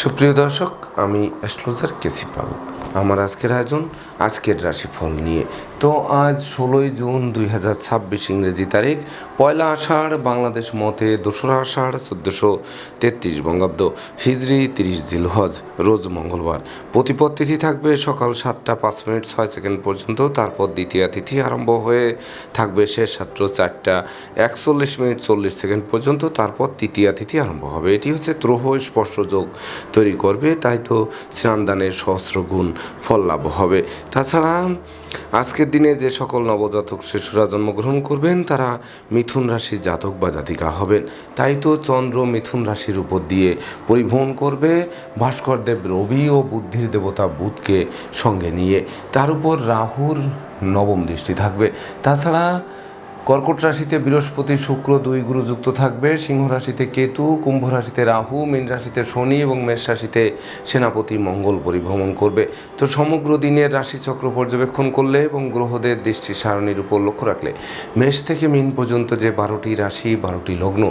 সুপ্রিয় দর্শক, আমি অ্যাস্ট্রোলজার কেসি পাল। আমার আজকের আয়োজন আজকের রাশিফল নিয়ে। তো আজ 16 জুন 2026 ইংরেজি তারিখ, পয়লা আষাঢ়, বাংলাদেশ মতে 2রা আষাঢ় 1433 বঙ্গাব্দ, হিজরি 30 জিলহজ, রোজ মঙ্গলবার। প্রতিপদ তিথি থাকবে সকাল 7টা 5 মিনিট 6 সেকেন্ড পর্যন্ত, তারপর দ্বিতীয়া তিথি আরম্ভ হয়ে থাকবে শেষ রাত্র 4টা 41 মিনিট 40 সেকেন্ড পর্যন্ত, তারপর তৃতীয়া তিথি আরম্ভ হবে। এটি হচ্ছে ত্রহ স্পর্শ যোগ তৈরি করবে, তাই তো স্নানদানের সহস্র গুণ ফল লাভ হবে। তাছাড়া আজকের দিনে যে সকল নবজাতক শিশুরা জন্মগ্রহণ করবেন তারা মিথুন রাশির জাতক বা জাতিকা হবেন। তাই তো চন্দ্র মিথুন রাশির উপর দিয়ে পরিভ্রমণ করবে ভাস্করদেব রবি ও বুদ্ধির দেবতা বুধকে সঙ্গে নিয়ে। তার উপর রাহুর নবম দৃষ্টি থাকবে। তাছাড়া কর্কট রাশিতে বৃহস্পতি শুক্র 2 গুরু যুক্ত থাকবে, সিংহ রাশিতে কেতু, কুম্ভ রাশিতে রাহু, মীন রাশিতে শনি এবং মেষ রাশিতে সেনাপতি মঙ্গল পরিভ্রমণ করবে। তো সমগ্র দিনের রাশিচক্র পর্যবেক্ষণ করলে এবং গ্রহদের দৃষ্টি সারণীর উপর লক্ষ্য রাখলে মেষ থেকে মীন পর্যন্ত যে 12টি রাশি 12টি লগ্ন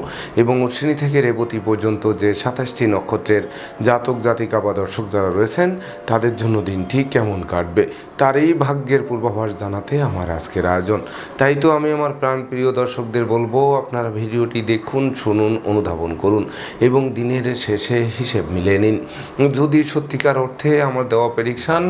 এবং অশ্বিনী থেকে রেবতী পর্যন্ত যে 27টি নক্ষত্রের জাতক জাতিকা বা দর্শক যারা রয়েছেন তাদের জন্য দিনটি কেমন কাটবে তার এই ভাগ্যের পূর্বাভাস জানাতে আমার আজকের আয়োজন। তাই তো আমি আমার প্রাণপ্রিয় দর্শকদের বলবো, আপনারা ভিডিওটি দেখুন, শুনুন, অনুধাবন করুন এবং দিনের শেষে হিসেব মিলিয়ে নিন। যদি সত্যিকার অর্থে আমার দেওয়া প্রেডিকশান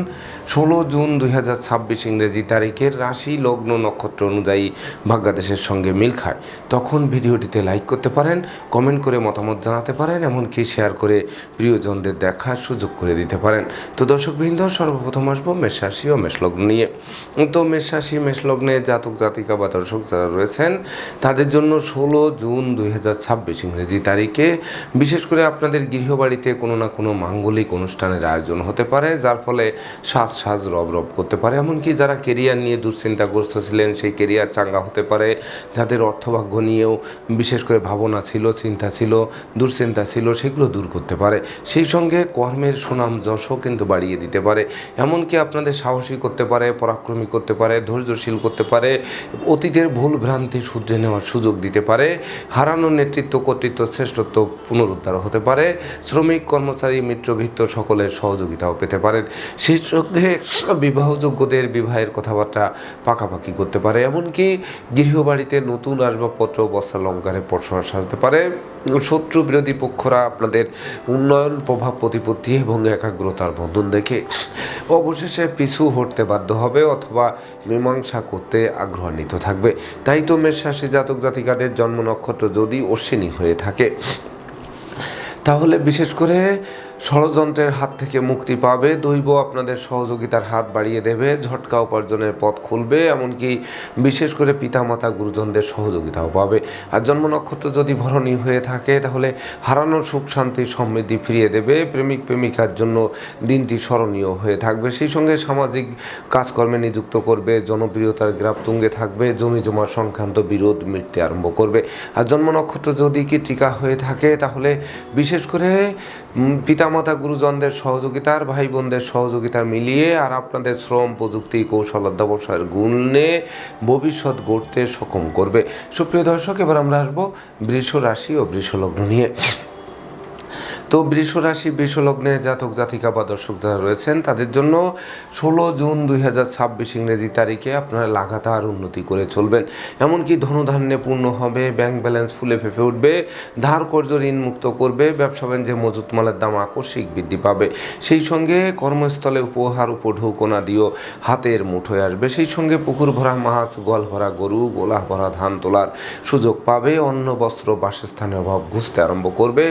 16 জুন 2026 ইংরেজি তারিখের রাশি লগ্ন নক্ষত্র অনুযায়ী ভাগ্যাদেশের সঙ্গে মিল খায়, তখন ভিডিওটিতে লাইক করতে পারেন, কমেন্ট করে মতামত জানাতে পারেন, এমনকি শেয়ার করে প্রিয়জনদের দেখার সুযোগ করে দিতে পারেন। তো দর্শকবৃন্দ, সর্বপ্রথম আসবো মেষ রাশি ও মেষলগ্ন নিয়ে। তো মেষ রাশি মেষলগ্নে জাতক জাতিকা বা দর্শক যারা রয়েছেন তাদের জন্য 16 জুন 2026 ইংরেজি তারিখে বিশেষ করে আপনাদের গৃহবাড়িতে কোনো না কোনো মাঙ্গলিক অনুষ্ঠানের আয়োজন হতে পারে, যার ফলে সাজ রব করতে পারে। এমনকি যারা কেরিয়ার নিয়ে দুশ্চিন্তাগ্রস্ত ছিলেন সেই কেরিয়ার চাঙ্গা হতে পারে। যাদের অর্থভাগ্য নিয়েও বিশেষ করে ভাবনা ছিল, চিন্তা ছিল, দুশ্চিন্তা ছিল, সেগুলো দূর করতে পারে। সেই সঙ্গে কর্মের সুনাম যশও কিন্তু বাড়িয়ে দিতে পারে। এমনকি আপনাদের সাহসী করতে পারে, পরাক্রমী করতে পারে, ধৈর্যশীল করতে পারে, অতীতের ভুল ভ্রান্তি শুধরে নেওয়ার সুযোগ দিতে পারে, হারানো নেতৃত্ব কর্তৃত্ব শ্রেষ্ঠত্ব পুনরুদ্ধার হতে পারে, শ্রমিক কর্মচারী মিত্রভিত্ত সকলের সহযোগিতাও পেতে পারেন। সেই সঙ্গে বিবাহযোগ্যদের বিবাহের কথাবার্তা পাকাপাকি করতে পারে। এমনকি গৃহবাড়িতে নতুন আসবাবপত্র বস্ত্রালঙ্কারে পসরা সাজতে পারে। শত্রু বিরোধী পক্ষরা আপনাদের উন্নয়ন, প্রভাব প্রতিপত্তি এবং একাগ্রতার বন্ধন দেখে অবশেষে পিছু হটতে বাধ্য হবে অথবা মীমাংসা করতে আগ্রহান্বিত থাকবে। তাই তো মেষ রাশি জাতক জাতিকাদের জন্ম নক্ষত্র যদি অশ্বিনী হয়ে থাকে তাহলে বিশেষ করে ষড়যন্ত্রের হাত থেকে মুক্তি পাবে, দৈব আপনাদের সহযোগিতার হাত বাড়িয়ে দেবে, ঝটকা উপার্জনের পথ খুলবে, এমনকি বিশেষ করে পিতামাতা গুরুজনদের সহযোগিতাও পাবে। আর জন্ম নক্ষত্র যদি ভরণী হয়ে থাকে তাহলে হারানো সুখ শান্তি সমৃদ্ধি ফিরিয়ে দেবে, প্রেমিক প্রেমিকার জন্য দিনটি স্মরণীয় হয়ে থাকবে। সেই সঙ্গে সামাজিক কাজকর্মে নিযুক্ত করবে, জনপ্রিয়তার গ্রাফ তুঙ্গে থাকবে, জমি জমা সংক্রান্ত বিরোধ মিটতে আরম্ভ করবে। আর জন্ম নক্ষত্র যদি কৃত্তিকা হয়ে থাকে তাহলে বিশেষ করে পিতামাতা গুরুজনদের সহযোগিতার, ভাই বোনদের সহযোগিতা মিলিয়ে আর আপনাদের শ্রম, প্রযুক্তি, কৌশল, অধ্যবসায়ের গুণে ভবিষ্যৎ গড়তে সক্ষম করবে। সুপ্রিয় দর্শক, এবার আমরা আসবো বৃষ রাশি ও বৃষলগ্ন নিয়ে। তো বৃষ রাশি বৃষ লগ্নে জাতক জাতিকা বা দর্শক যারা রয়েছেন তাদের জন্য 16 জুন 2026 ইংরেজি তারিখে আপনারা লাগাতার উন্নতি করে চলবেন। এমনকি ধনধান্যে পূর্ণ হবে, ব্যাংক ব্যালেন্স ফুলে ফেঁপে উঠবে, ধার কর্জ ঋণ মুক্ত করবে, ব্যবসা বাণিজ্যে মজুত মালের দাম আকস্মিক বৃদ্ধি পাবে। সেই সঙ্গে কর্মস্থলে উপহার উপঢৌকনা দিয়েও হাতের মুঠোয় আসবে। সেই সঙ্গে পুকুর ভরা মাছ, গোয়াল ভরা গরু, গোলা ভরা ধান তোলার সুযোগ পাবে, অন্ন বস্ত্র বাসস্থানের অভাব ঘুচতে আরম্ভ করবে,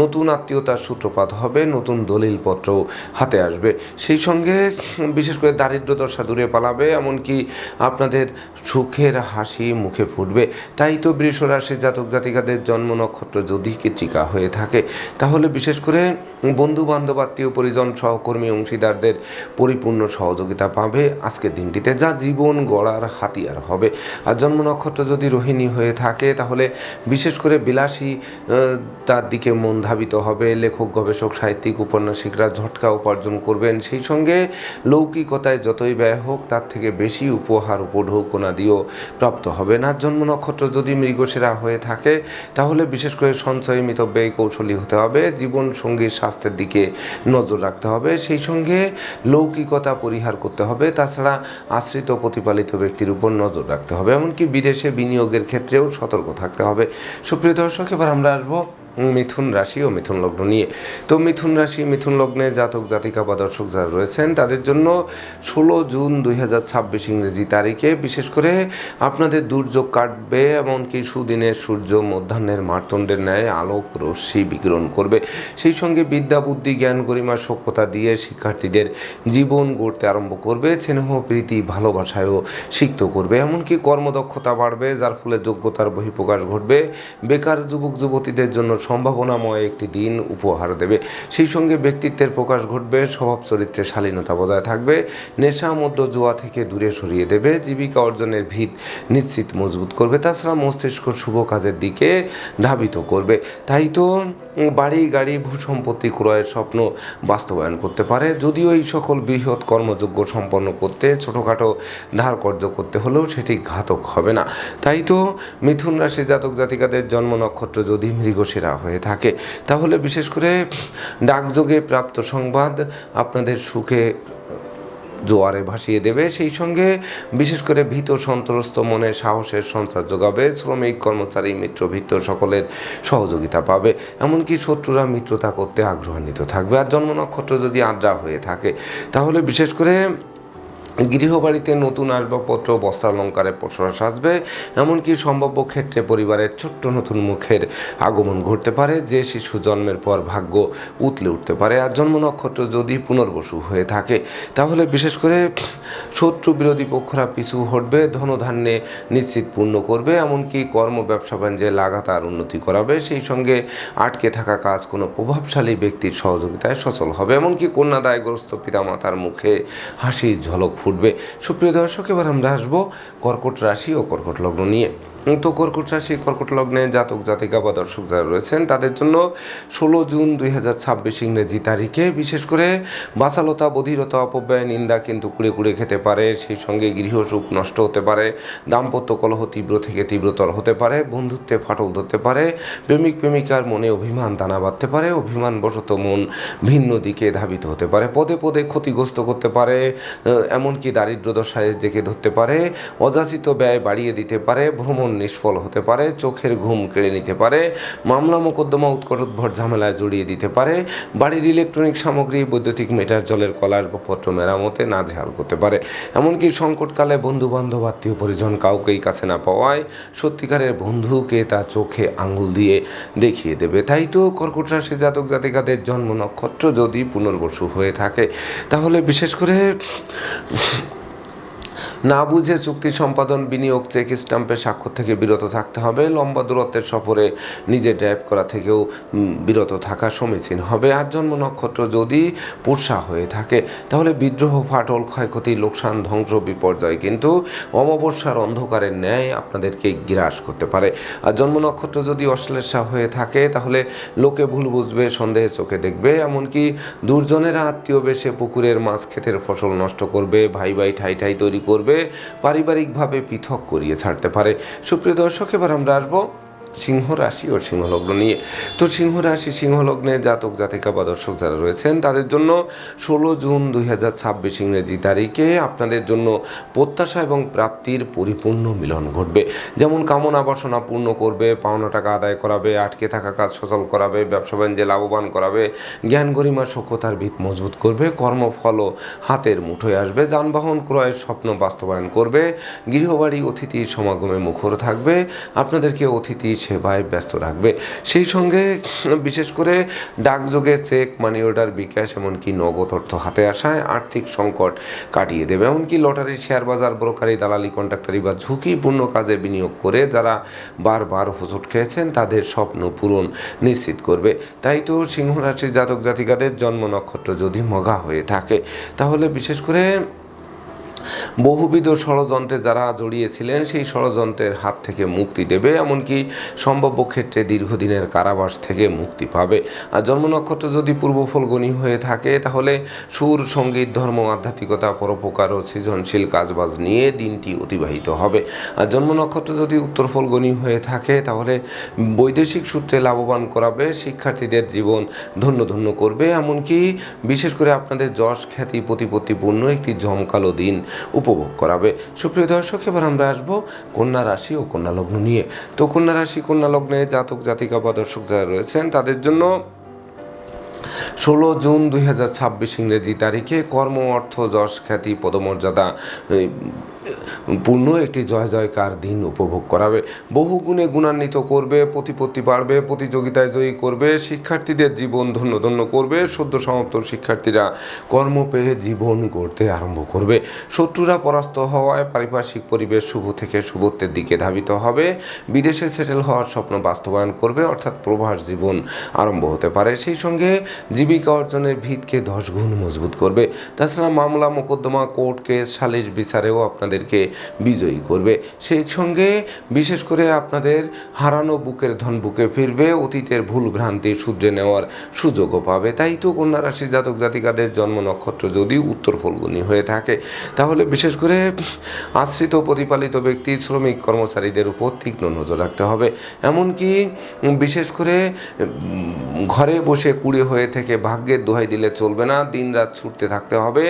নতুন আত্মীয়তার সূত্রপাত হবে, নতুন দলিলপত্র হাতে আসবে। সেই সঙ্গে বিশেষ করে দারিদ্র দশা দূরে পালাবে, এমনকি আপনাদের সুখের হাসি মুখে ফুটবে। তাই তো বৃষ রাশি জাতক জাতিকাদের জন্ম নক্ষত্র যদি কৃত্তিকা হয়ে থাকে তাহলে বিশেষ করে বন্ধু বান্ধব, আত্মীয় পরিজন, সহকর্মী, অংশীদারদের পরিপূর্ণ সহযোগিতা পাবে আজকের দিনটিতে, যা জীবন গড়ার হাতিয়ার হবে। আর জন্ম নক্ষত্র যদি রোহিণী হয়ে থাকে তাহলে বিশেষ করে বিলাসী তার দিকে মন ধাবিত হবে, লেখক, গবেষক, সাহিত্যিক, উপন্যাসিকরা ঝটকা উপার্জন করবেন। সেই সঙ্গে লৌকিকতায় যতই ব্যয় হোক তার থেকে বেশি উপহার উপঢৌকনা দিয়েও প্রাপ্ত হবে না। জন্ম নক্ষত্র যদি মৃগশিরা হয়ে থাকে তাহলে বিশেষ করে সঞ্চয় মিতব্যয়ী কৌশলী হতে হবে। জীবন সঙ্গীর স্বাস্থ্যের দিকে নজর রাখতে হবে, সেই সঙ্গে লৌকিকতা পরিহার করতে হবে। তাছাড়া আশ্রিত প্রতিপালিত ব্যক্তির উপর নজর রাখতে হবে, এমনকি বিদেশে বিনিয়োগের ক্ষেত্রেও সতর্ক থাকতে হবে। সুপ্রিয় দর্শক, এবার আমরা আসবো মিথুন রাশি ও মিথুন লগ্ন নিয়ে। তো মিথুন রাশি, মিথুন লগ্নে জাতক জাতিকা বা দর্শক যারা রয়েছেন তাদের জন্য 16 জুন 2026 ইংরেজি তারিখে বিশেষ করে আপনাদের দুর্যোগ কাটবে। এমনকি সুদিনে সূর্য মধ্যাহ্নের মার্তণ্ডের ন্যায় আলোক রশ্মি বিকিরণ করবে। সেই সঙ্গে বিদ্যা, বুদ্ধি, জ্ঞান, গরিমা, সক্ষতা দিয়ে শিক্ষার্থীদের জীবন গড়তে আরম্ভ করবে। স্নেহ, প্রীতি, ভালোবাসায়ও সিক্ত করবে। এমনকি কর্মদক্ষতা বাড়বে, যার ফলে যোগ্যতার বহিঃপ্রকাশ ঘটবে। বেকার যুবক যুবতীদের জন্য সম্ভাবনাময় একটি দিন উপহার দেবে। সেই সঙ্গে ব্যক্তিত্বের প্রকাশ ঘটবে, স্বভাব চরিত্রে শালীনতা বজায় থাকবে। নেশা, মদ্য, জুয়া থেকে দূরে সরিয়ে দেবে। জীবিকা অর্জনের ভিত নিশ্চিত মজবুত করবে। তাছাড়া মস্তিষ্ক শুভ কাজের দিকে ধাবিত করবে। তাই তো বাড়ি, গাড়ি, ভূসম্পত্তি ক্রয়ের স্বপ্ন বাস্তবায়ন করতে পারে। যদিও এই সকল বৃহৎ কর্মযজ্ঞ সম্পন্ন করতে ছোটোখাটো ধার কর্য করতে হলেও সেটি ঘাতক হবে না। তাই তো মিথুন রাশি জাতক জাতিকাদের জন্ম নক্ষত্র যদি মৃগশিরা হয়ে থাকে তাহলে বিশেষ করে ডাকযোগে প্রাপ্ত সংবাদ আপনাদের সুখে জোয়ারে ভাসিয়ে দেবে। সেই সঙ্গে বিশেষ করে ভীত সন্ত্রস্ত মনে সাহসের সঞ্চার যোগাবে। শ্রমিক, কর্মচারী, মিত্রভৃত্য সকলের সহযোগিতা পাবে। এমনকি শত্রুরা মিত্রতা করতে আগ্রহান্বিত থাকবে। আর জন্ম নক্ষত্র যদি আদ্রা হয়ে থাকে তাহলে বিশেষ করে গৃহবাড়িতে নতুন আসবাবপত্র, বস্ত্রালঙ্কারে প্রশ্বাস আসবে। এমনকি সম্ভাব্য ক্ষেত্রে পরিবারের ছোট্ট নতুন মুখের আগমন ঘটতে পারে, যে শিশু জন্মের পর ভাগ্য উতলে উঠতে পারে। আর জন্ম নক্ষত্র যদি পুনর্বসু হয়ে থাকে তাহলে বিশেষ করে শত্রু বিরোধী পক্ষরা পিছু হটবে, ধনধান্যে নিশ্চিত পূর্ণ করবে। এমনকি কর্ম, ব্যবসা বাণিজ্যে লাগাতার উন্নতি করাবে। সেই সঙ্গে আটকে থাকা কাজ কোনো প্রভাবশালী ব্যক্তির সহযোগিতায় সচল হবে। এমনকি কন্যাদায়গ্রস্ত পিতামাতার মুখে হাসির ঝলক ফুটবে। সুপ্রিয় দর্শক, এবার আমরা আসবো কর্কট রাশি ও কর্কট লগ্ন নিয়ে। তো কর্কট রাশি, কর্কট লগ্নে জাতক জাতিকা বা দর্শক যারা রয়েছেন তাদের জন্য 16 জুন 2026 ইংরেজি তারিখে বিশেষ করে বাচালতা, বধিরতা, অপব্যয়, নিন্দা কিন্তু কুড়ে কুড়ে খেতে পারে। সেই সঙ্গে গৃহসুখ নষ্ট হতে পারে। দাম্পত্য কলহ তীব্র থেকে তীব্রতর হতে পারে। বন্ধুত্বে ফাটল ধরতে পারে। প্রেমিক প্রেমিকার মনে অভিমান দানা বাঁধতে পারে। অভিমানবশত মন ভিন্ন দিকে ধাবিত হতে পারে। পদে পদে ক্ষতিগ্রস্ত করতে পারে। এমনকি দারিদ্র দশায় জেঁকে ধরতে পারে। অযাচিত ব্যয় বাড়িয়ে দিতে পারে। ভ্রমণ নিষ্ফল হতে পারে। চোখের ঘুম কেড়ে নিতে পারে। মামলা মোকদ্দমা উৎকটোদ্ভট ঝামেলায় জড়িয়ে দিতে পারে। বাড়ির ইলেকট্রনিক সামগ্রী, বৈদ্যুতিক মিটার, জলের কল আসবাবপত্র মেরামতে নাজেহাল করতে পারে। এমনকি সংকটকালে বন্ধু বান্ধব, আত্মীয় পরিজন কাউকেই কাছে না পাওয়ায় সত্যিকারের বন্ধুকে তার চোখে আঙুল দিয়ে দেখিয়ে দেবে। তাই তো কর্কট রাশি জাতক জাতিকাদের জন্ম নক্ষত্র যদি পুনর্বসু হয়ে থাকে তাহলে বিশেষ করে না বুঝে চুক্তি সম্পাদন, বিনিয়োগ, চেক স্ট্যাম্পের স্বাক্ষর থেকে বিরত থাকতে হবে। লম্বা দূরত্বের সফরে নিজে ড্রাইভ করা থেকেও বিরত থাকা সমীচীন হবে। আর জন্ম নক্ষত্র যদি পুষা হয়ে থাকে তাহলে বিদ্রোহ, ফাটল, ক্ষয়ক্ষতি, লোকসান, ধ্বংস, বিপর্যয় কিন্তু অমাবস্যার অন্ধকারের ন্যায় আপনাদেরকে গ্রাস করতে পারে। আর জন্ম নক্ষত্র যদি অশ্লেষা হয়ে থাকে তাহলে লোকে ভুল বুঝবে, সন্দেহে চোখে দেখবে। এমনকি দুর্জনেরা আত্মীয় বেশে পুকুরের মাছ, ক্ষেতের ফসল নষ্ট করবে। ভাই ভাই ঠাই ঠাই তৈরি করবে, পারিবারিকভাবে পৃথক করিয়ে ছাড়তে পারে। সুপ্রিয় দর্শক, এবার আমরা আসবো সিংহ রাশি ও সিংহ লগ্ন নিয়ে। তো সিংহ রাশি, সিংহ লগ্নে জাতক জাতিকা বা দর্শক যারা রয়েছেন তাদের জন্য 16 জুন 2026 ইংরেজি তারিখে আপনাদের জন্য প্রত্যাশা এবং প্রাপ্তির পরিপূর্ণ মিলন ঘটবে। যেমন কামনা বাসনা পূর্ণ করবে, পাওনা টাকা আদায় করাবে, আটকে থাকা কাজ সচল করাবে, ব্যবসা বাণিজ্যে লাভবান করাবে, জ্ঞান গরিমা সক্ষতার ভিত মজবুত করবে, কর্মফলও হাতের মুঠোয় আসবে, যানবাহন ক্রয়ের স্বপ্ন বাস্তবায়ন করবে, গৃহবাড়ি অতিথির সমাগমে মুখর থাকবে, আপনাদেরকে অতিথি সেবায় ব্যস্ত রাখবে। সেই সঙ্গে বিশেষ করে ডাকযোগে চেক, মানি অর্ডার, বিকাশ, এমনকি নগদ অর্থ হাতে আসায় আর্থিক সংকট কাটিয়ে দেবে। এমনকি লটারি, শেয়ার বাজার, ব্রোকারি, দালালি, কন্ট্রাক্টারি বা ঝুঁকিপূর্ণ কাজে বিনিয়োগ করে যারা বারবার হোঁচট খেয়েছেন তাদের স্বপ্ন পূরণ নিশ্চিত করবে। তাই তো সিংহ রাশির জাতক জাতিকাদের জন্ম নক্ষত্র যদি মঘা হয়ে থাকে তাহলে বিশেষ করে বহুবিধ ষড়যন্ত্রে যারা জড়িয়েছিলেন সেই ষড়যন্ত্রের হাত থেকে মুক্তি দেবে, এমনকি সম্ভাব্য ক্ষেত্রে দীর্ঘদিনের কারাবাস থেকে মুক্তি পাবে। আর জন্ম নক্ষত্র যদি পূর্ব ফলগুনি হয়ে থাকে তাহলে সুর, সঙ্গীত, ধর্ম, আধ্যাত্মিকতা, পরোপকার ও সৃজনশীল কাজবাজ নিয়ে দিনটি অতিবাহিত হবে। আর জন্ম নক্ষত্র যদি উত্তর ফলগুনি হয়ে থাকে তাহলে বৈদেশিক সূত্রে লাভবান করাবে, শিক্ষার্থীদের জীবন ধন্য ধন্য করবে, এমনকি বিশেষ করে আপনাদের যশ, খ্যাতি, প্রতিপত্তিপূর্ণ একটি জমকালো দিন উপভোগ করাবে। সুপ্রিয় দর্শক, এবার আমরা আসবো কন্যা রাশি ও কন্যা লগ্ন নিয়ে। তো কন্যা রাশি, কন্যা লগ্নে জাতক জাতিকা বা দর্শক যারা রয়েছেন তাদের জন্য 16 জুন 2026 ইংরেজি তারিখে কর্ম, অর্থ, যশ, খ্যাতি, পদমর্যাদা পূর্ণ একটি জয় জয়কার দিন উপভোগ করাবে। বহু গুণে গুণান্বিত করবে, প্রতিপত্তি বাড়বে, প্রতিযোগিতায় জয়ী করবে, শিক্ষার্থীদের জীবন ধন্য ধন্য করবে। সদ্য সমাপ্ত শিক্ষার্থীরা কর্ম পেয়ে জীবন গড়তে আরম্ভ করবে। শত্রুরা পরাস্ত হওয়ায় পারিপার্শ্বিক পরিবেশ শুভ থেকে শুভত্বের দিকে ধাবিত হবে। বিদেশে সেটেল হওয়ার স্বপ্ন বাস্তবায়ন করবে, অর্থাৎ প্রবাস জীবন আরম্ভ হতে পারে। সেই সঙ্গে জীবিকা অর্জনের ভিতকে 10 গুণ মজবুত করবে। তাছাড়া মামলা, মোকদ্দমা, কোর্ট কেস, সালিশ বিচারেও আপনাদেরকে বিজয়ী করবে। সেই সঙ্গে বিশেষ করে আপনাদের হারানো বুকের ধন বুকে ফিরবে, অতীতের ভুল ভ্রান্তি শুধরে নেওয়ার সুযোগও পাবে। তাই তো কন্যা রাশি জাতক জাতিকাদের জন্ম নক্ষত্র যদি উত্তর ফলগুনি হয়ে থাকে তাহলে বিশেষ করে আশ্রিত, প্রতিপালিত ব্যক্তি, শ্রমিক, কর্মচারীদের উপর তীক্ষ্ণ নজর রাখতে হবে। এমনকি বিশেষ করে ঘরে বসে কুড়ে হয়ে থেকে ভাগ্যের দোহাই দিলে চলবে না, দিনরাত ছুটতে থাকতে হবে,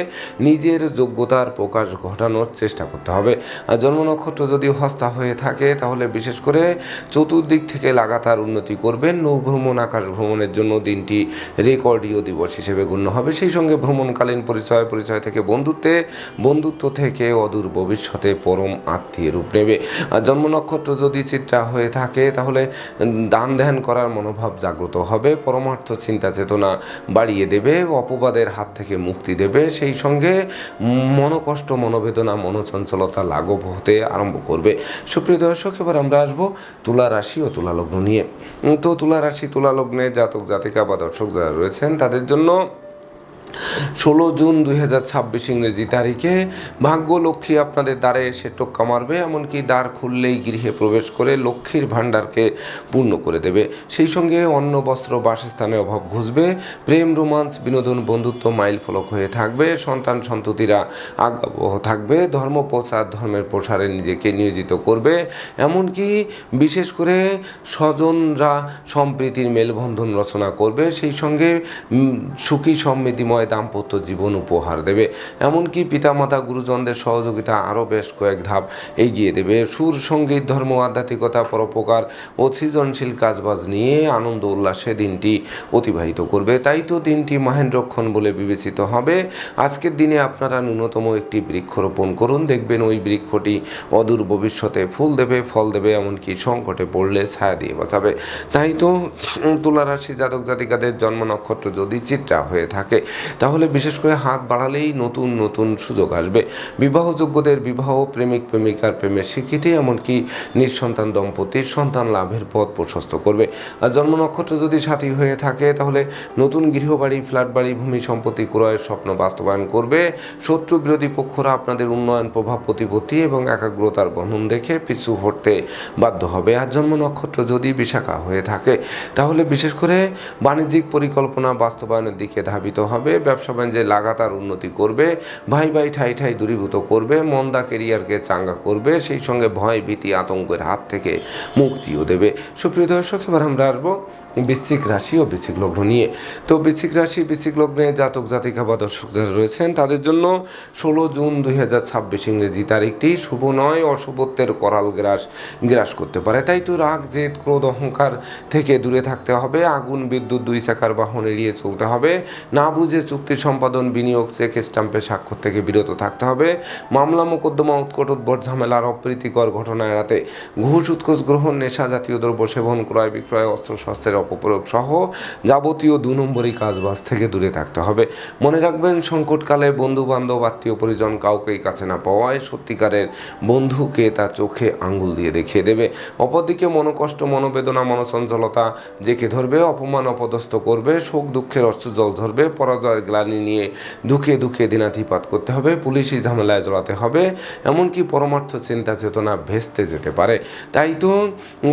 নিজের যোগ্যতার প্রকাশ ঘটানোর চেষ্টা করতে হবে। আর জন্ম নক্ষত্র যদি হস্তা হয়ে থাকে তাহলে বিশেষ করে চতুর্দিক থেকে লাগাতার উন্নতি করবেন। নৌ ভ্রমণ, আকাশ ভ্রমণের জন্য দিনটি রেকর্ডীয় দিবস হিসেবে গণ্য হবে। সেই সঙ্গে ভ্রমণকালীন পরিচয় থেকে বন্ধুত্ব থেকে অদূর ভবিষ্যতে পরম আত্মীয় রূপ নেবে। আর জন্ম নক্ষত্র যদি চিত্রা হয়ে থাকে তাহলে দান ধ্যান করার মনোভাব জাগ্রত হবে, পরমার্থ চিন্তা চেতনা বাড়িয়ে দেবে, অপবাদের হাত থেকে মুক্তি দেবে। সেই সঙ্গে মনোকষ্ট, মনোবেদনা, মনোচঞ্চলতা লাঘব হতে আরম্ভ করবে। সুপ্রিয় দর্শক, এবার আমরা আসবো তুলা রাশি ও তুলা লগ্ন নিয়ে। তো তুলা রাশি, তুলা লগ্নে জাতক জাতিকা বা দর্শক যারা রয়েছেন তাদের জন্য 16 জুন 2026 ইংরেজি তারিখে ভাগ্য লক্ষ্মী আপনাদের দ্বারে এসে টোক্কা মারবে, এমনকি দ্বার খুললেই গৃহে প্রবেশ করে লক্ষ্মীর ভাণ্ডারকে পূর্ণ করে দেবে। সেই সঙ্গে অন্ন, বস্ত্র, বাসস্থানে অভাব ঘুচবে, প্রেম, রোমান্স, বিনোদন, বন্ধুত্ব মাইল ফলক হয়ে থাকবে, সন্তান সন্ততিরা আজ্ঞাবহ থাকবে, ধর্ম প্রচার, ধর্মের প্রসারে নিজেকে নিয়োজিত করবে, এমনকি বিশেষ করে স্বজনরা সম্প্রীতির মেলবন্ধন রচনা করবে। সেই সঙ্গে সুখী সমৃদ্ধিময় দাম্পত্য জীবন উপহার দেবে, এমনকি পিতামাতা, গুরুজনদের সহযোগিতা আরও বেশ কয়েক ধাপ এগিয়ে দেবে। সুর, সঙ্গীত, ধর্ম, আধ্যাত্মিকতা, পরোপকার ও সৃজনশীল কাজবাজ নিয়ে আনন্দ উল্লাসে দিনটি অতিবাহিত করবে। তাই তো দিনটি মহেন্দ্রক্ষণ বলে বিবেচিত হবে। আজকের দিনে আপনারা ন্যূনতম একটি বৃক্ষরোপণ করুন, দেখবেন ওই বৃক্ষটি অদূর ভবিষ্যতে ফুল দেবে, ফল দেবে, এমনকি সংকটে পড়লে ছায়া দিয়ে বাঁচাবে। তাই তো তুলা রাশি জাতক জাতিকাদের জন্ম নক্ষত্র যদি চিত্রা হয়ে থাকে তাহলে বিশেষ করে হাত বাড়ালেই নতুন নতুন সুযোগ আসবে। বিবাহযোগ্যদের বিবাহ, প্রেমিক প্রেমিকার প্রেমের স্বীকৃতি, এমনকি নিঃসন্তান দম্পতির সন্তান লাভের পথ প্রশস্ত করবে। আর জন্ম নক্ষত্র যদি সাথী হয়ে থাকে তাহলে নতুন গৃহবাড়ি, ফ্ল্যাট বাড়ি, ভূমি সম্পত্তি ক্রয়ের স্বপ্ন বাস্তবায়ন করবে। শত্রু বিরোধী পক্ষরা আপনাদের উন্নয়ন, প্রভাব, প্রতিপত্তি এবং একাগ্রতার বন্ধন দেখে পিছু হটতে বাধ্য হবে। আর জন্ম নক্ষত্র যদি বিশাখা হয়ে থাকে তাহলে বিশেষ করে বাণিজ্যিক পরিকল্পনা বাস্তবায়নের দিকে ধাবিত হবে, ব্যবসা বাণিজ্যে লাগাতার উন্নতি করবে, ভাই ভাই ঠাই ঠাই দূরীভূত করবে, মন্দা কেরিয়ারকে চাঙ্গা করবে, সেই সঙ্গে ভয়, ভীতি, আতঙ্কের হাত থেকে মুক্তিও দেবে। সুপ্রিয় দর্শক, এবার আমরা আসবো বৃশ্চিক রাশি ও বৃশ্চিক লগ্ন নিয়ে। তো বৃশ্চিক রাশি, বৃশ্চিক লগ্নে জাতক জাতিকা বা দর্শক যারা রয়েছেন তাদের জন্য 16 জুন 2026 ইংরেজি তারিখটি শুভ নয়, অশুভত্বের করাল গ্রাস করতে পারে। তাই তো রাগ, জেদ, ক্রোধ, অহংকার থেকে দূরে থাকতে হবে, আগুন, বিদ্যুৎ, 2 চাকার বাহন এড়িয়ে চলতে হবে, না বুঝে চুক্তি সম্পাদন, বিনিয়োগ, চেক স্ট্যাম্পে স্বাক্ষর থেকে বিরত থাকতে হবে, মামলা, মোকদ্দমা, উৎকট উদ্ভট ঝামেলার অপ্রীতিকর ঘটনা এড়াতে ঘুষ, উৎকোচ গ্রহণ, নেশা জাতীয় দ্রব্য সেবন, ক্রয় বিক্রয়, অস্ত্রশস্ত্রের অপপ্রয়োগ সহ যাবতীয় 2 নম্বরই কাজবাজ থেকে দূরে থাকতে হবে। মনে রাখবেন, সংকটকালে বন্ধু বান্ধব আত্মীয় পরিজন কাউকেই কাছে না পাওয়ায় সত্যিকারের বন্ধুকে তার চোখে আঙ্গুল দিয়ে দেখিয়ে দেবে। অপরদিকে মনোকষ্ট, মনোবেদনা, মনোচঞ্চলতা জেঁকে ধরবে, অপমান অপদস্থ করবে, শোক দুঃখের অশ্রুজল ধরবে, পরাজয়ের গ্লানি নিয়ে দুঃখে দুঃখে দিনাতিপাত করতে হবে, পুলিশি ঝামেলায় জড়াতে হবে, এমনকি পরমার্থ চিন্তা চেতনা ভেস্তে যেতে পারে। তাই তো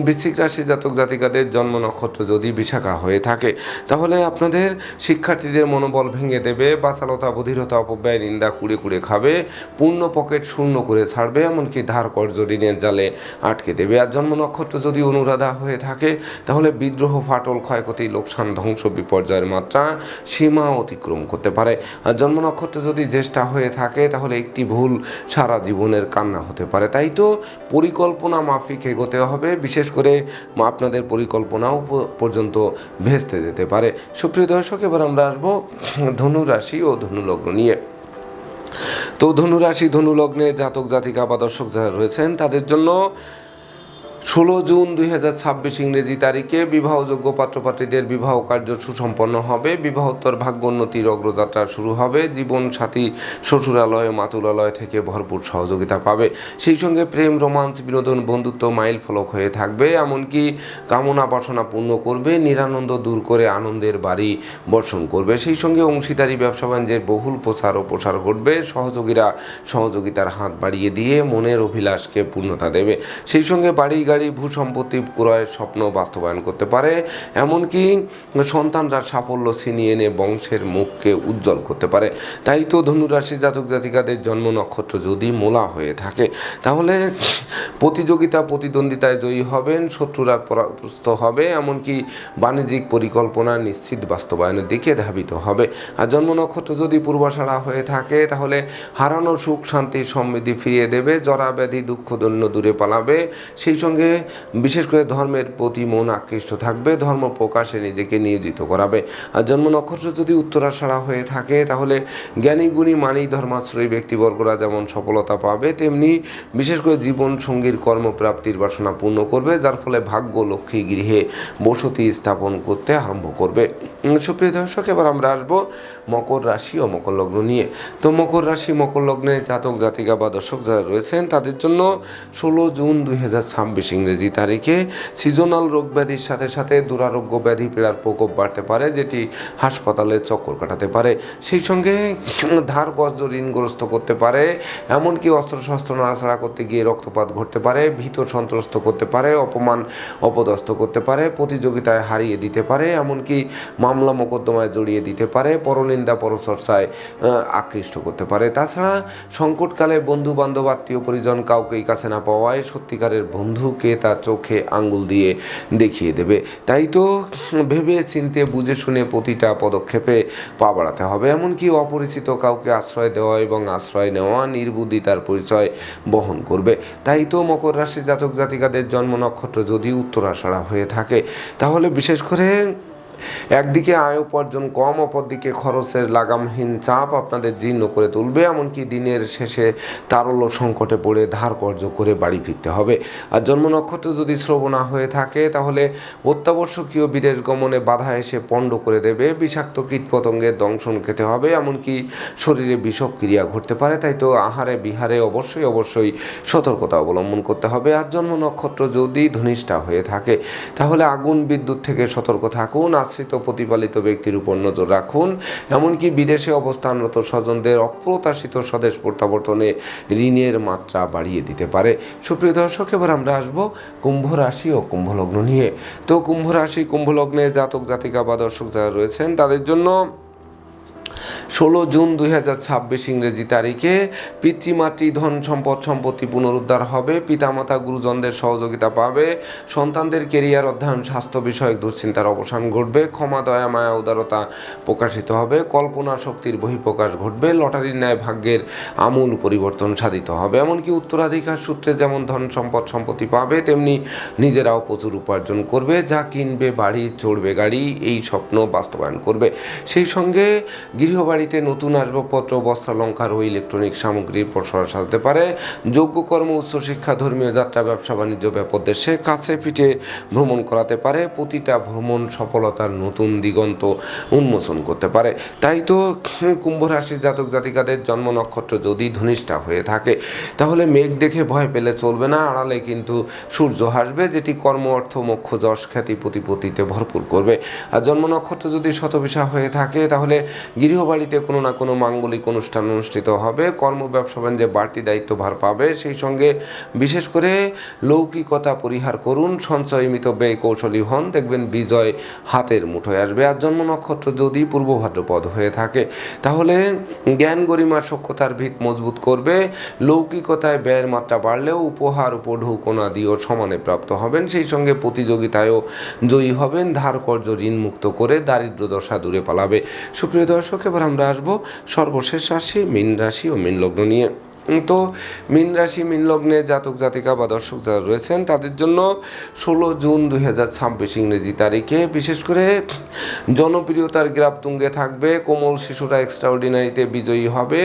বৃশ্চিক রাশি জাতক জাতিকাদের জন্ম নক্ষত্র যদি বিশাখা হয়ে থাকে, তাহলে আপনাদের শিক্ষার্থীদের মনোবল ভেঙে দেবে, বাচালতা, বধিরতা, অপব্যয়, নিন্দা কুড়ে কুড়ে খাবে, পূর্ণ পকেট শূন্য করে ছাড়বে, এমনকি ধার কর্জ ঋণের জালে আটকে দেবে। আর জন্ম নক্ষত্র যদি অনুরাধা হয়ে থাকে, তাহলে বিদ্রোহ, ফাটল, ক্ষয়ক্ষতি, লোকসান, ধ্বংস, বিপর্যয়ের মাত্রা সীমা অতিক্রম করতে পারে। আর জন্ম নক্ষত্র যদি জ্যেষ্ঠা হয়ে থাকে, তাহলে একটি ভুল সারা জীবনের কান্না হতে পারে। তাই তো পরিকল্পনা মাফিক এগোতে হবে, বিশেষ করে আপনাদের পরিকল্পনাও পর্যন্ত ভেস্তে যেতে পারে। সুপ্রিয় দর্শক, এবার আমরা আসবো ধনু রাশি ও ধনু লগ্ন নিয়ে। তো ধনুরাশি, ধনু লগ্নে জাতক জাতিকা বা দর্শক যারা রয়েছেন, তাদের জন্য 16 জুন 2026 ইংরেজি তারিখে বিবাহযোগ্য পাত্রপাত্রীদের বিবাহ কার্য সুসম্পন্ন হবে, বিবাহোত্তর ভাগ্যোন্নতির অগ্রযাত্রা শুরু হবে, জীবন সাথী শ্বশুরালয় মাতুলালয় থেকে ভরপুর সহযোগিতা পাবে। সেই সঙ্গে প্রেম, রোমান্স, বিনোদন, বন্ধুত্ব মাইল ফলক হয়ে থাকবে, এমনকি কামনা বাসনা পূর্ণ করবে, নিরানন্দ দূর করে আনন্দের বাড়ি বর্ষণ করবে। সেই সঙ্গে অংশীদারি ব্যবসা বাণিজ্যের বহুল প্রচার ও প্রসার ঘটবে, সহযোগীরা সহযোগিতার হাত বাড়িয়ে দিয়ে মনের অভিলাষকে পূর্ণতা দেবে। সেই সঙ্গে বাড়ি গাড়ি ভূসম্পত্তি ক্রয়ের স্বপ্ন বাস্তবায়ন করতে পারে, এমনকি সন্তানরা সাফল্য ছিনিয়ে এনে বংশের মুখকে উজ্জ্বল করতে পারে। তাই তো ধনুরাশি জাতক জাতিকাদের জন্ম নক্ষত্র যদি মূলা হয়ে থাকে, তাহলে প্রতিযোগিতা প্রতিদ্বন্দ্বিতায় জয়ী হবেন, শত্রুরা পরাস্ত হবে, এমনকি বাণিজ্যিক পরিকল্পনা নিশ্চিত বাস্তবায়নের দিকে ধাবিত হবে। আর জন্ম নক্ষত্র যদি পূর্বাষাঢ়া হয়ে থাকে, তাহলে হারানো সুখ শান্তি সমৃদ্ধি ফিরিয়ে দেবে, জরা ব্যাধি দুঃখ দৈন্য দূরে পালাবে। সেই সঙ্গে বিশেষ করে ধর্মের প্রতি মন আকৃষ্ট থাকবে, ধর্ম প্রকাশে নিজেকে নিয়োজিত করাবে। আর জন্ম নক্ষত্র যদি উত্তরাষাঢ়া হয়ে থাকে, তাহলে জ্ঞানী গুণী মানি ধর্মাশ্রয়ী ব্যক্তিবর্গরা যেমন সফলতা পাবে, তেমনি বিশেষ করে জীবন সঙ্গীর কর্মপ্রাপ্তির বাসনা পূর্ণ করবে, যার ফলে ভাগ্য লক্ষ্মী গৃহে বসতি স্থাপন করতে আরম্ভ করবে। সুপ্রিয় দর্শক, এবার আমরা আসবো মকর রাশি ও মকর লগ্ন নিয়ে। তো মকর রাশি, মকর লগ্নে জাতক জাতিকা বা দর্শক যারা রয়েছেন, তাদের জন্য 16 জুন 2026 ইংরেজি তারিখে সিজনাল রোগ ব্যাধির সাথে সাথে দুরারোগ্য ব্যাধি পীড়ার প্রকোপ বাড়তে পারে, যেটি হাসপাতালে চক্কর কাটাতে পারে। সেই সঙ্গে ধার কর্জ ঋণগ্রস্ত করতে পারে, এমনকি অস্ত্রশস্ত্র নাড়াচাড়া করতে গিয়ে রক্তপাত ঘটতে পারে, ভীত সন্ত্রস্ত করতে পারে, অপমান অপদস্থ করতে পারে, প্রতিযোগিতায় হারিয়ে দিতে পারে, এমনকি মামলা মোকদ্দমায় জড়িয়ে দিতে পারে, পরনিন্দা পরচর্চায় আকৃষ্ট করতে পারে। তাছাড়া সংকটকালে বন্ধু বান্ধব আত্মীয় পরিজন কাউকেই কাছে না পাওয়ায় সত্যিকারের বন্ধুকে তার চোখে আঙ্গুল দিয়ে দেখিয়ে দেবে। তাই তো ভেবে চিনতে বুঝে শুনে প্রতিটা পদক্ষেপে পা বাড়াতে হবে, এমনকি অপরিচিত কাউকে আশ্রয় দেওয়া এবং আশ্রয় নেওয়া নির্বুদ্ধিতার পরিচয় বহন করবে। তাই তো মকর রাশি জাতক জাতিকাদের জন্ম নক্ষত্র যদি উত্তরাষাঢ়া হয়ে থাকে, তাহলে বিশেষ করে একদিকে আয় উপার্জন কম, অপরদিকে খরচের লাগামহীন চাপ আপনাদের জীর্ণ করে তুলবে, এমনকি দিনের শেষে তারল্য সংকটে পড়ে ধার কর্জ করে বাড়ি ফিরতে হবে। আর জন্ম নক্ষত্র যদি শ্রবণা হয়ে থাকে, তাহলে অত্যাবশ্যকীয় বিদেশ গমনে বাধা এসে পণ্ড করে দেবে, বিষাক্ত কীটপতঙ্গের দংশন খেতে হবে, এমনকি শরীরে বিষক্রিয়া ঘটতে পারে। তাই তো আহারে বিহারে অবশ্যই সতর্কতা অবলম্বন করতে হবে। আর জন্ম নক্ষত্র যদি ধনিষ্ঠা হয়ে থাকে, তাহলে আগুন বিদ্যুৎ থেকে সতর্ক থাকুন, আশ্রিত প্রতিপালিত ব্যক্তির উপর নজর রাখুন, এমনকি বিদেশে অবস্থানরত স্বজনদের অপ্রত্যাশিত স্বদেশ প্রত্যাবর্তনে ঋণের মাত্রা বাড়িয়ে দিতে পারে। সুপ্রিয় দর্শক, এবার আমরা আসবো কুম্ভ রাশি ও কুম্ভ লগ্ন নিয়ে। তো কুম্ভ রাশি, কুম্ভ লগ্নে জাতক জাতিকা বা দর্শক যারা রয়েছেন, তাদের জন্য 16 জুন 2026 ইংরেজি তারিখে পিতৃমাতৃ ধন সম্পদ সম্পত্তি পুনরুদ্ধার হবে, পিতামাতা গুরুজনদের সহযোগিতা পাবে, সন্তানদের কেরিয়ার অধ্যয়ন স্বাস্থ্য বিষয়ক দুশ্চিন্তার অবসান ঘটবে, ক্ষমা দয়া মায়া উদারতা প্রকাশিত হবে, কল্পনা শক্তির বহিঃপ্রকাশ ঘটবে, লটারির ন্যায় ভাগ্যের আমূল পরিবর্তন সাধিত হবে, এমনকি উত্তরাধিকার সূত্রে যেমন ধন সম্পদ সম্পত্তি পাবে, তেমনি নিজেরাও প্রচুর উপার্জন করবে, যা কিনবে বাড়ি চড়বে গাড়ি, এই স্বপ্ন বাস্তবায়ন করবে। সেই সঙ্গে গৃহবাড়ি বাড়িতে নতুন আসবাবপত্র, বস্ত্রালঙ্কার ও ইলেকট্রনিক সামগ্রীর প্রসার সাজতে পারে। যোগ্য কর্ম, উচ্চশিক্ষা, ধর্মীয় যাত্রা, ব্যবসা বাণিজ্য ব্যাপদেশে কাছে পিঠে ভ্রমণ করাতে পারে। প্রতিটা ভ্রমণ সফলতার নতুন দিগন্ত উন্মোচন করতে পারে। তাই তো কুম্ভ রাশির জাতক জাতিকাদের জন্ম নক্ষত্র যদি ধনিষ্ঠা হয়ে থাকে তাহলে মেঘ দেখে ভয় পেলে চলবে না, আড়ালে কিন্তু সূর্য হাসবে, যেটি কর্ম, অর্থ, মোক্ষ, যশ, খ্যাতি, প্রতিপত্তিতে ভরপুর করবে। আর জন্ম নক্ষত্র যদি শতবিশা হয়ে থাকে তাহলে গৃহবাড়িতে কোনো না কোনো মাঙ্গলিক অনুষ্ঠান অনুষ্ঠিত হবে। কর্ম, ব্যবসা বাণিজ্যে বাড়তি দায়িত্বভার পাবে। সেই সঙ্গে বিশেষ করে লৌকিকতা পরিহার করুন, সঞ্চয় মিতব্যয় কৌশলী হন, দেখবেন বিজয় হাতের মুঠোয় আসবে। আর জন্ম নক্ষত্র যদি পূর্ব ভাদ্রপদ হয়ে থাকে তাহলে জ্ঞান, গরিমা, সক্ষতার ভিত মজবুত করবে। লৌকিকতায় ব্যয়ের মাত্রা বাড়লেও উপহার, উপঢৌকনা দিয়েও সমানে প্রাপ্ত হবেন। সেই সঙ্গে প্রতিযোগিতায়ও জয়ী হবেন। ধার কর্য ঋণ মুক্ত করে দারিদ্র দশা দূরে পালাবে। সুপ্রিয় দর্শক, এবার আমরা আসবো সর্বশেষ রাশি মীন রাশি ও মীন লগ্ন নিয়ে। তো মীন রাশি, মীন লগ্নে জাতক জাতিকা বা দর্শক যারা রয়েছেন তাদের জন্য 16 জুন 2026 ইংরেজি তারিখে বিশেষ করে জনপ্রিয়তার গ্রাফ তুঙ্গে থাকবে। কোমল শিশুরা এক্সট্রাঅর্ডিনারিতে বিজয়ী হবে।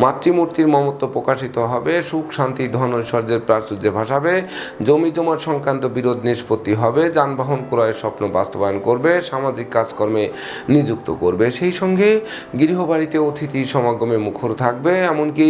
মাতৃমূর্তির মমত্ব প্রকাশিত হবে। সুখ, শান্তি, ধন, ঐশ্বর্যের প্রাচুর্যে ভাসাবে। জমি জমা সংক্রান্ত বিরোধ নিষ্পত্তি হবে। যানবাহন ক্রয়ের স্বপ্ন বাস্তবায়ন করবে। সামাজিক কাজকর্মে নিযুক্ত করবে। সেই সঙ্গে গৃহবাড়িতে অতিথি সমাগমে মুখর থাকবে। এমনকি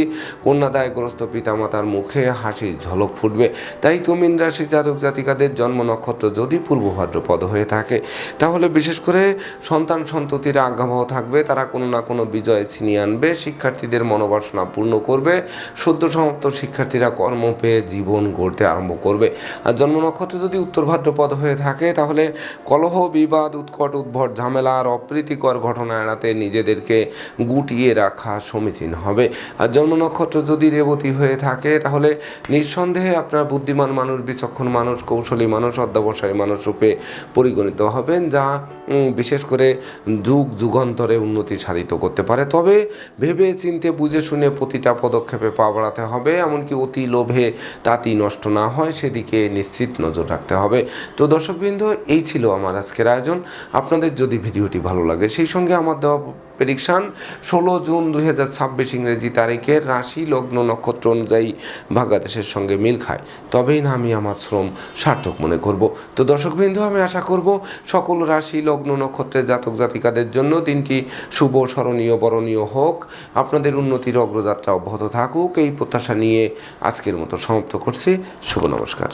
কন্যাদায়গ্রস্ত পিতামাতার মুখে হাসির ঝলক ফুটবে। তাই তো মীন রাশির জাতক জাতিকাদের জন্ম নক্ষত্র যদি পূর্ব ভাদ্রপদ হয়ে থাকে তাহলে বিশেষ করে সন্তান সন্ততিরা আজ্ঞাবহ থাকবে। তারা কোনো না কোনো বিজয় ছিনিয়ে আনবে। শিক্ষার্থীদের মনোবাসনা পূর্ণ করবে। সদ্য সমাপ্ত শিক্ষার্থীরা কর্ম পেয়ে জীবন গড়তে আরম্ভ করবে। আর জন্ম নক্ষত্র যদি উত্তর ভাদ্রপদ হয়ে থাকে তাহলে কলহ, বিবাদ, উৎকট, উদ্ভট, ঝামেলা আর অপ্রীতিকর ঘটনা এড়াতে নিজেদেরকে গুটিয়ে রাখা সমীচীন হবে। আর জন্ম নক্ষত্র যদি রেবতী হয়ে থাকে তাহলে নিঃসন্দেহে আপনার বুদ্ধিমান মানুষ, বিচক্ষণ মানুষ, কৌশলী মানুষ, অধ্যবসায়ী মানুষ রূপে পরিগণিত হবেন, যা বিশেষ করে যুগ যুগান্তরে উন্নতি সাধিত করতে পারে। তবে ভেবে চিন্তে বুঝে শুনে প্রতিটা পদক্ষেপে পা বাড়াতে হবে। এমনকি অতি লোভে তাঁতি নষ্ট না হয় সেদিকে নিশ্চিত নজর রাখতে হবে। তো দর্শকবৃন্দ, এই ছিল আমার আজকের আয়োজন। আপনাদের যদি ভিডিওটি ভালো লাগে সেই সঙ্গে আমার দেওয়া প্রেডিকশান 16 জুন 2026 ইংরেজি তারিখের রাশি, লগ্ন, নক্ষত্র অনুযায়ী ভাগ্যাদেশের সঙ্গে মিল খায় তবেই না আমি আমার শ্রম সার্থক মনে করব। তো দর্শকবৃন্দ, আমি আশা করব সকল রাশি, লগ্ন, নক্ষত্রের জাতক জাতিকাদের জন্য দিনটি শুভ, স্মরণীয়, বরণীয় হোক। আপনাদের উন্নতির অগ্রযাত্রা অব্যাহত থাকুক, এই প্রত্যাশা নিয়ে আজকের মতো সমাপ্ত করছি। শুভ নমস্কার।